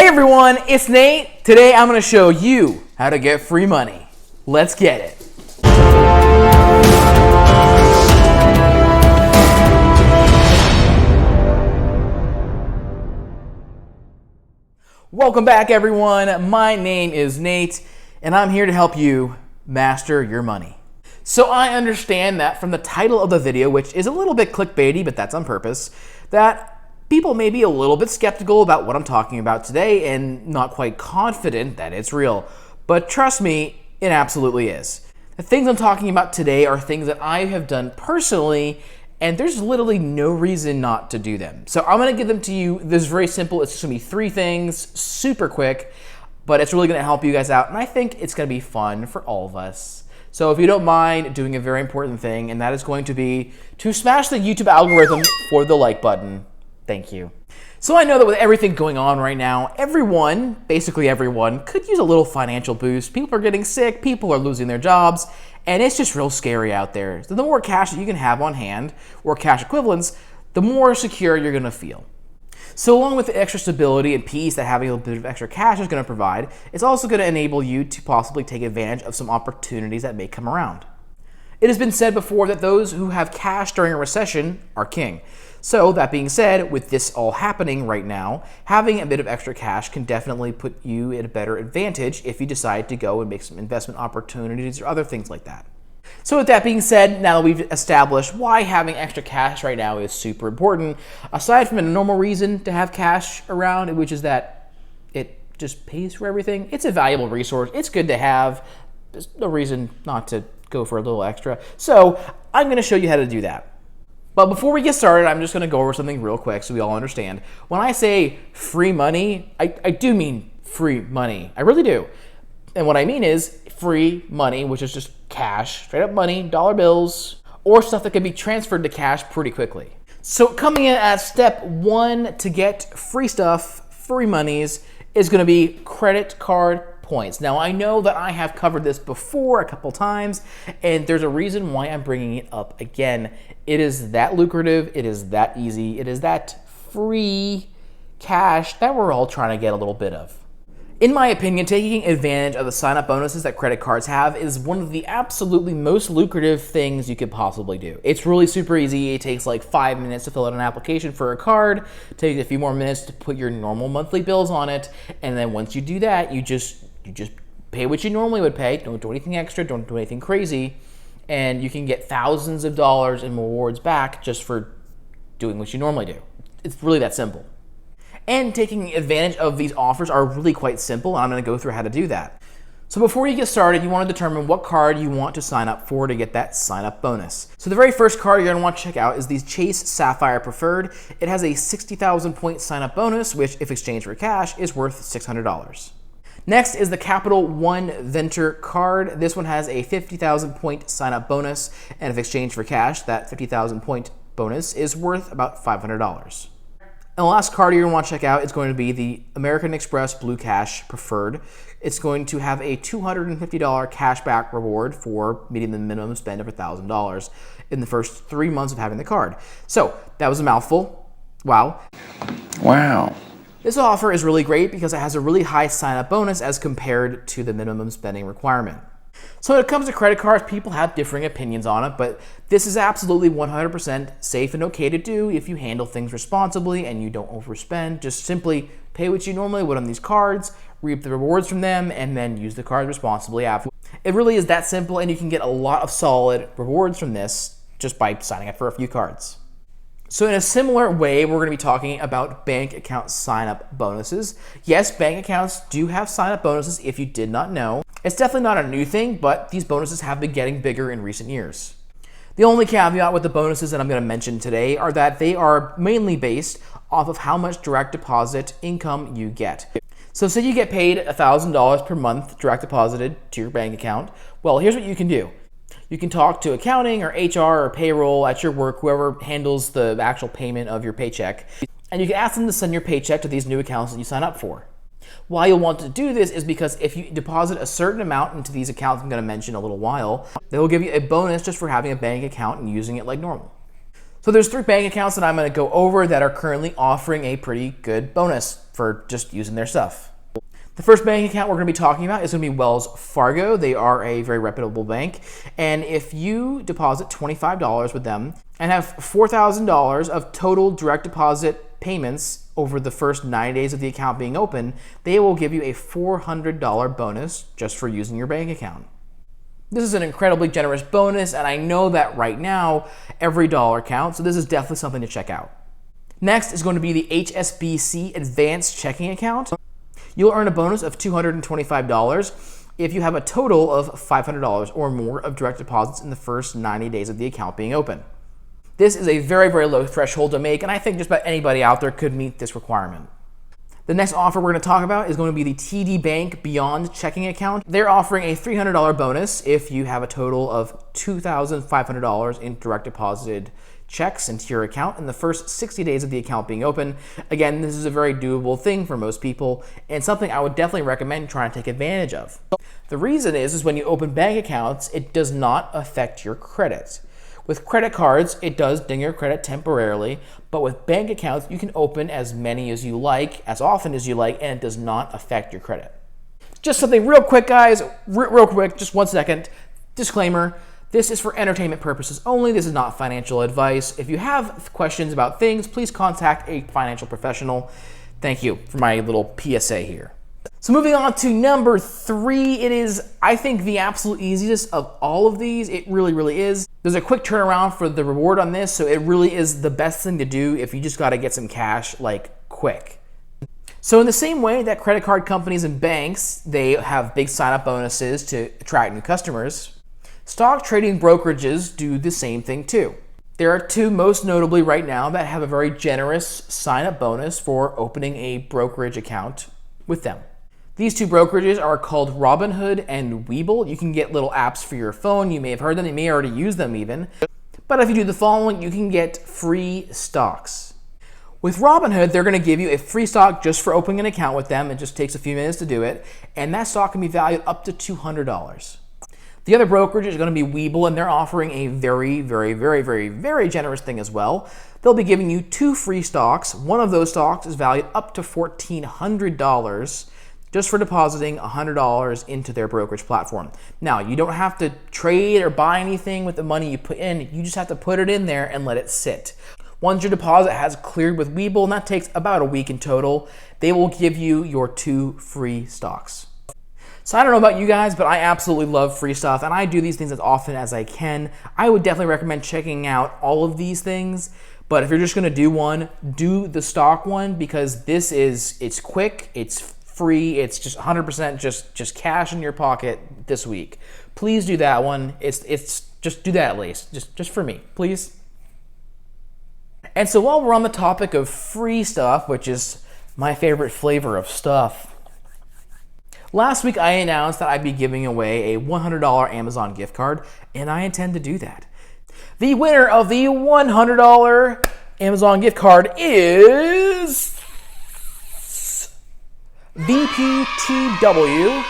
Hey everyone, it's Nate. Today I'm going to show you how to get free money. Let's get it. Welcome back everyone. My name is Nate and I'm here to help you master your money. So I understand that from the title of the video, which is a little bit clickbaity, but that's on purpose, that people may be a little bit skeptical about what I'm talking about today and not quite confident that it's real. But trust me, it absolutely is. The things I'm talking about today are things that I have done personally, and there's literally no reason not to do them. So I'm gonna give them to you. This is very simple. It's just gonna be 3 things, super quick, but it's really gonna help you guys out, and I think it's gonna be fun for all of us. So if you don't mind doing a very important thing, and that is going to be to smash the YouTube algorithm for the like button. Thank you. So I know that with everything going on right now, everyone, basically everyone, could use a little financial boost. People are getting sick, people are losing their jobs, and it's just real scary out there. So the more cash that you can have on hand, or cash equivalents, the more secure you're gonna feel. So along with the extra stability and peace that having a little bit of extra cash is gonna provide, it's also gonna enable you to possibly take advantage of some opportunities that may come around. It has been said before that those who have cash during a recession are king. So that being said, with this all happening right now, having a bit of extra cash can definitely put you at a better advantage if you decide to go and make some investment opportunities or other things like that. So with that being said, now that we've established why having extra cash right now is super important, aside from a normal reason to have cash around, which is that it just pays for everything, it's a valuable resource, it's good to have, there's no reason not to go for a little extra. So I'm gonna show you how to do that. But before we get started, I'm just gonna go over something real quick so we all understand. When I say free money, I do mean free money. I really do. And what I mean is free money, which is just cash, straight up money, dollar bills, or stuff that can be transferred to cash pretty quickly. So coming in at step 1 to get free stuff, free monies, is gonna be credit card points. Now I know that I have covered this before a couple times, and there's a reason why I'm bringing it up again. It is that lucrative, it is that easy, it is that free cash that we're all trying to get a little bit of. In my opinion, taking advantage of the sign-up bonuses that credit cards have is one of the absolutely most lucrative things you could possibly do. It's really super easy. It takes like 5 minutes to fill out an application for a card, it takes a few more minutes to put your normal monthly bills on it, and then once you do that, you just pay what you normally would pay, don't do anything extra, don't do anything crazy, and you can get thousands of dollars in rewards back just for doing what you normally do. It's really that simple. And taking advantage of these offers are really quite simple, and I'm gonna go through how to do that. So before you get started, you wanna determine what card you want to sign up for to get that sign up bonus. So the very first card you're gonna want to check out is the Chase Sapphire Preferred. It has a 60,000 point sign up bonus, which if exchanged for cash is worth $600. Next is the Capital One Venture card. This one has a 50,000 point sign up bonus, and if exchanged for cash, that 50,000 point bonus is worth about $500. And the last card you're gonna want to check out is going to be the American Express Blue Cash Preferred. It's going to have a $250 cashback reward for meeting the minimum spend of $1,000 in the first 3 months of having the card. So that was a mouthful. Wow. Wow. This offer is really great because it has a really high sign-up bonus as compared to the minimum spending requirement. So when it comes to credit cards, people have differing opinions on it, but this is absolutely 100% safe and okay to do if you handle things responsibly and you don't overspend. Just simply pay what you normally would on these cards, reap the rewards from them, and then use the card responsibly after. It really is that simple, and you can get a lot of solid rewards from this just by signing up for a few cards. So in a similar way, we're going to be talking about bank account sign-up bonuses. Yes, bank accounts do have sign-up bonuses if you did not know. It's definitely not a new thing, but these bonuses have been getting bigger in recent years. The only caveat with the bonuses that I'm going to mention today are that they are mainly based off of how much direct deposit income you get. So say you get paid $1,000 per month direct deposited to your bank account. Well, here's what you can do. You can talk to accounting or HR or payroll at your work, whoever handles the actual payment of your paycheck, and you can ask them to send your paycheck to these new accounts that you sign up for. Why you'll want to do this is because if you deposit a certain amount into these accounts I'm going to mention in a little while, they will give you a bonus just for having a bank account and using it like normal. So there's 3 bank accounts that I'm going to go over that are currently offering a pretty good bonus for just using their stuff. The first bank account we're going to be talking about is going to be Wells Fargo. They are a very reputable bank. And if you deposit $25 with them and have $4,000 of total direct deposit payments over the first 9 days of the account being open, they will give you a $400 bonus just for using your bank account. This is an incredibly generous bonus, and I know that right now every dollar counts, so this is definitely something to check out. Next is going to be the HSBC Advanced Checking Account. You'll earn a bonus of $225 if you have a total of $500 or more of direct deposits in the first 90 days of the account being open. This is a very, very low threshold to make, and I think just about anybody out there could meet this requirement. The next offer we're going to talk about is going to be the TD Bank Beyond Checking Account. They're offering a $300 bonus if you have a total of $2,500 in direct deposited checks into your account in the first 60 days of the account being open. Again, this is a very doable thing for most people and something I would definitely recommend trying to take advantage of. The reason is when you open bank accounts, it does not affect your credit. With credit cards, it does ding your credit temporarily, but with bank accounts, you can open as many as you like, as often as you like, and it does not affect your credit. Just something real quick, guys, real quick, just 1 second. Disclaimer, this is for entertainment purposes only. This is not financial advice. If you have questions about things, please contact a financial professional. Thank you for my little PSA here. So moving on to number 3, it is, I think, the absolute easiest of all of these. It really, really is. There's a quick turnaround for the reward on this, so it really is the best thing to do if you just got to get some cash, like, quick. So in the same way that credit card companies and banks, they have big sign-up bonuses to attract new customers, stock trading brokerages do the same thing too. There are 2 most notably right now that have a very generous sign-up bonus for opening a brokerage account with them. These 2 brokerages are called Robinhood and Webull. You can get little apps for your phone. You may have heard them. You may already use them even. But if you do the following, you can get free stocks. With Robinhood, they're going to give you a free stock just for opening an account with them. It just takes a few minutes to do it. And that stock can be valued up to $200. The other brokerage is going to be Webull, and they're offering a very, very, very, very, very generous thing as well. They'll be giving you 2 free stocks. One of those stocks is valued up to $1,400 just for depositing $100 into their brokerage platform. Now, you don't have to trade or buy anything with the money you put in. You just have to put it in there and let it sit. Once your deposit has cleared with Webull, and that takes about a week in total, they will give you your 2 free stocks. So I don't know about you guys, but I absolutely love free stuff, and I do these things as often as I can. I would definitely recommend checking out all of these things, but if you're just gonna do one, do the stock one, because it's quick, it's free, it's just 100% just cash in your pocket this week. Please do that one. It's just do that at least, just for me, please. And so while we're on the topic of free stuff, which is my favorite flavor of stuff, last week I announced that I'd be giving away a $100 Amazon gift card, and I intend to do that. The winner of the $100 Amazon gift card is VPTW,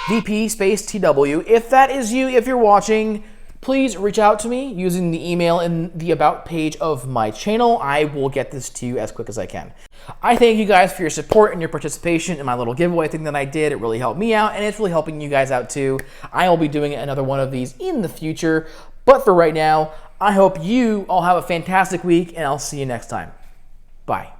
VP space TW. If that is you, if you're watching, please reach out to me using the email in the About page of my channel. I will get this to you as quick as I can. I thank you guys for your support and your participation in my little giveaway thing that I did. It really helped me out, and it's really helping you guys out too. I will be doing another one of these in the future, but for right now, I hope you all have a fantastic week, and I'll see you next time. Bye.